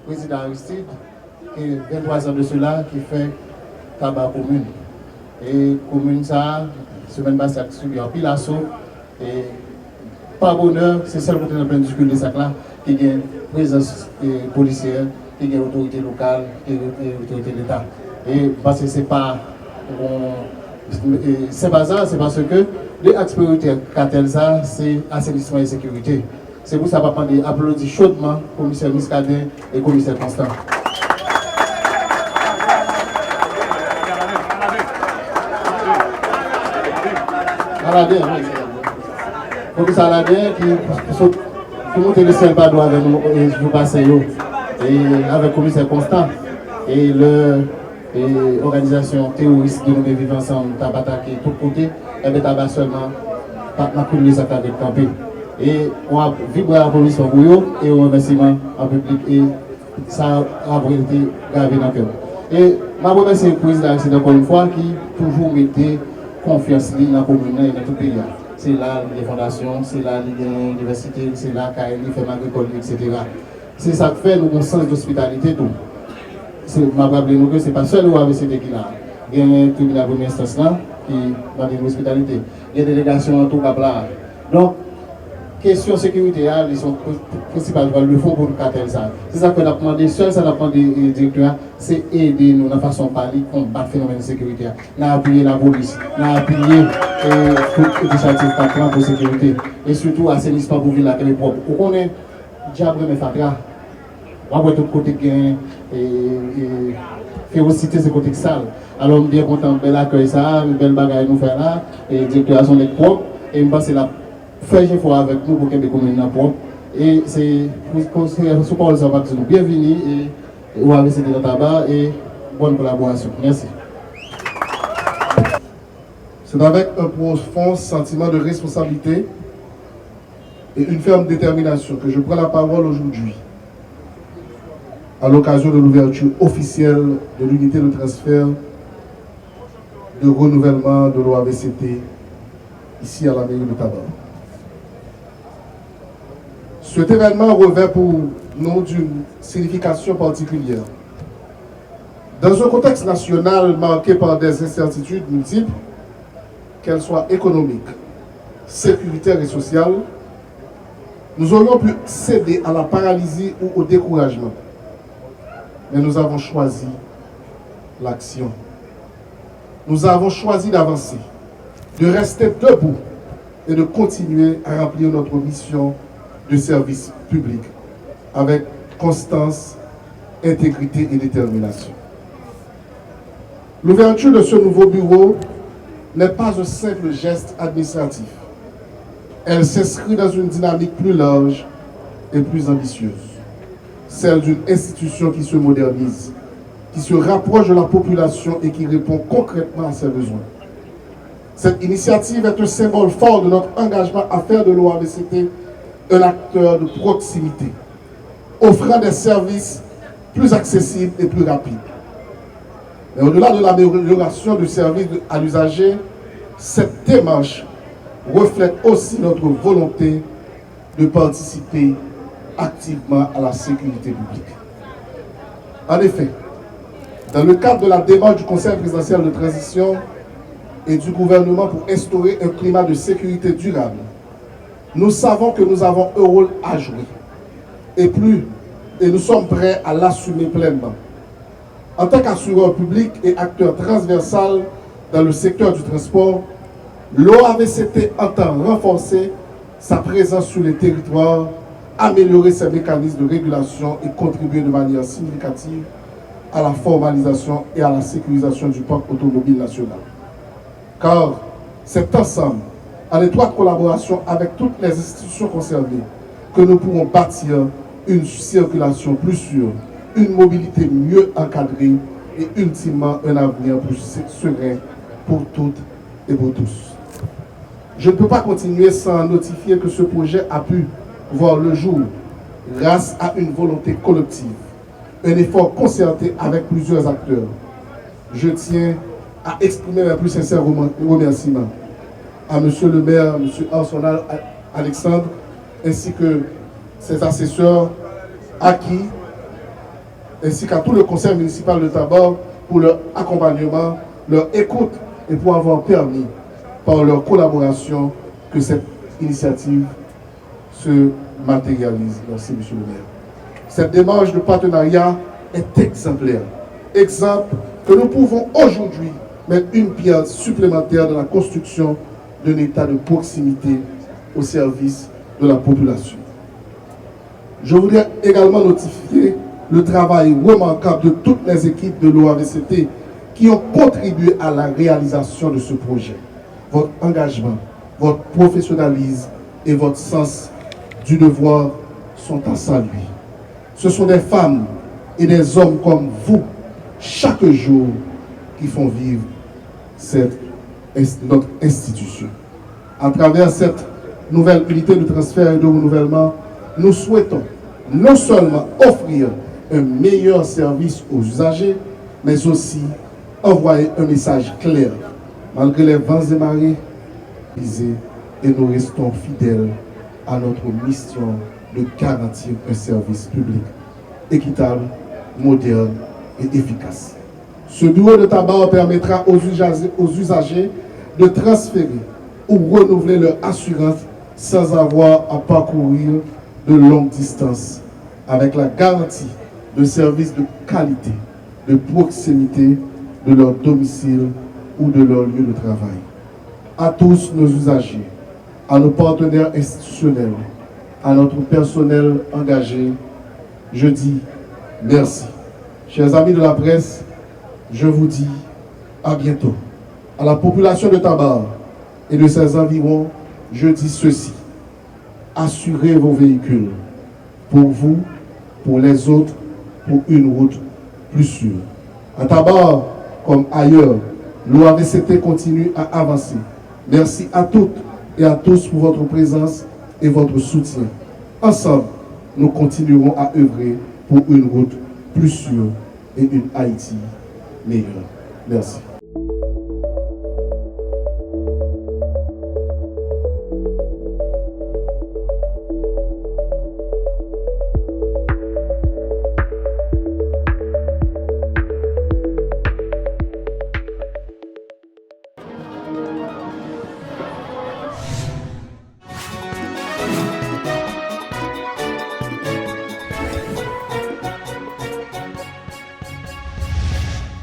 président Aristide, qui 23 ans de cela, qui fait tabac commune. Et commune ça, semaine passée, a subi un pile assaut. Et par bonheur, c'est seul côté de plein de sac là qui a une présence policière, qui a une autorité locale, qui a une autorité de l'État. Et parce que c'est pas ça, c'est parce que les axes prioritaires cartel ça, c'est assainissement et sécurité. C'est pour ça que je applaudis chaudement le commissaire Miscadin et le commissaire Constant. Aladin, oui. Le commissaire Aladin qui monte le ciel pas avec nous et je passe et avec le commissaire Constant et l'organisation terroriste de nous vivre ensemble, t'as attaqué de tous côtés, et bien t'as seulement pas connu ça avec campé. Et on a vibré à la police pour vous et un remerciement en public et ça a été gravé dans le cœur. Et ma remercie le président c'est encore une fois qui toujours mettait confiance dans la commune et dans tout le pays. C'est là les fondations, c'est là l'université, c'est là qu'il fait agricole, etc. C'est ça qui fait nous un sens d'hospitalité tout. Je rappelle nous que ce n'est pas seul l'OAVCT qui l'a. Il y a un tribunal de première instance là qui va donner l'hospitalité. Il y a des délégations en tout cas là. Donc, question sécurité, ils sont principalement le fond pour le cartel. C'est ça qu'on a demandé, seul ça a demandé le directeur, c'est aider nous de façon parler combattre le phénomène de sécurité. On a appuyé la police, on a appuyé tout initiative pour la sécurité. Et surtout, assainissement pour vivre la télé propre. On est diable mais fatra. On voit tout côté gain et férocité, c'est côté sale. Alors, bien content, bel accueil ça, belle bagaille nous faire là, et le directeur a son lecture propre, et je pense que la faire une fois avec nous pour que les communes propres. Et c'est sous parole ça va nous bienvenue et on va rester dans tabac et bonne collaboration. Merci. C'est avec un profond sentiment de responsabilité et une ferme détermination que je prends la parole aujourd'hui à l'occasion de l'ouverture officielle de l'unité de transfert de renouvellement de l'OAVCT ici à la mairie de Tabar. Cet événement revêt pour nous d'une signification particulière. Dans un contexte national marqué par des incertitudes multiples, qu'elles soient économiques, sécuritaires et sociales, nous aurions pu céder à la paralysie ou au découragement. Mais nous avons choisi l'action. Nous avons choisi d'avancer, de rester debout et de continuer à remplir notre mission de service public avec constance, intégrité et détermination. L'ouverture de ce nouveau bureau n'est pas un simple geste administratif. Elle s'inscrit dans une dynamique plus large et plus ambitieuse, celle d'une institution qui se modernise, qui se rapproche de la population et qui répond concrètement à ses besoins. Cette initiative est un symbole fort de notre engagement à faire de l'OAVCT un acteur de proximité, offrant des services plus accessibles et plus rapides. Mais au-delà de l'amélioration du service à l'usager, cette démarche reflète aussi notre volonté de participer activement à la sécurité publique. En effet, dans le cadre de la démarche du Conseil présidentiel de transition et du gouvernement pour instaurer un climat de sécurité durable, nous savons que nous avons un rôle à jouer et nous sommes prêts à l'assumer pleinement. En tant qu'assureur public et acteur transversal dans le secteur du transport, l'OAVCT entend renforcer sa présence sur les territoires, améliorer ses mécanismes de régulation et contribuer de manière significative à la formalisation et à la sécurisation du parc automobile national. Car c'est ensemble, en étroite collaboration avec toutes les institutions concernées, que nous pourrons bâtir une circulation plus sûre, une mobilité mieux encadrée et ultimement un avenir plus serein pour toutes et pour tous. Je ne peux pas continuer sans notifier que ce projet a pu voir le jour grâce à une volonté collective, un effort concerté avec plusieurs acteurs. Je tiens à exprimer mes plus sincères remerciements à Monsieur le maire, M. Arsenal Alexandre, ainsi que ses assesseurs à qui ainsi qu'à tout le conseil municipal de Tabar pour leur accompagnement, leur écoute et pour avoir permis, par leur collaboration, que cette initiative se matérialise. Merci, Monsieur le maire. Cette démarche de partenariat est exemplaire. Exemple que nous pouvons aujourd'hui mettre une pierre supplémentaire dans la construction d'un état de proximité au service de la population. Je voudrais également notifier le travail remarquable de toutes les équipes de l'OAVCT qui ont contribué à la réalisation de ce projet. Votre engagement, votre professionnalisme et votre sens du devoir sont à saluer. Ce sont des femmes et des hommes comme vous, chaque jour, qui font vivre notre institution. À travers cette nouvelle unité de transfert et de renouvellement, nous souhaitons non seulement offrir un meilleur service aux usagers, mais aussi envoyer un message clair, malgré les vents et marées, et nous restons fidèles à notre mission de garantir un service public équitable, moderne et efficace. Ce bureau de tabac permettra aux usagers de transférer ou renouveler leur assurance sans avoir à parcourir de longues distances, avec la garantie de services de qualité, de proximité de leur domicile ou de leur lieu de travail. À tous nos usagers, à nos partenaires institutionnels, à notre personnel engagé, je dis merci. Chers amis de la presse, je vous dis à bientôt. À la population de Tabar et de ses environs, je dis ceci. Assurez vos véhicules pour vous, pour les autres, pour une route plus sûre. À Tabar, comme ailleurs, l'OAVCT continue à avancer. Merci à toutes et à tous pour votre présence et votre soutien. Ensemble, nous continuerons à œuvrer pour une route plus sûre et une Haïti meilleure. Merci.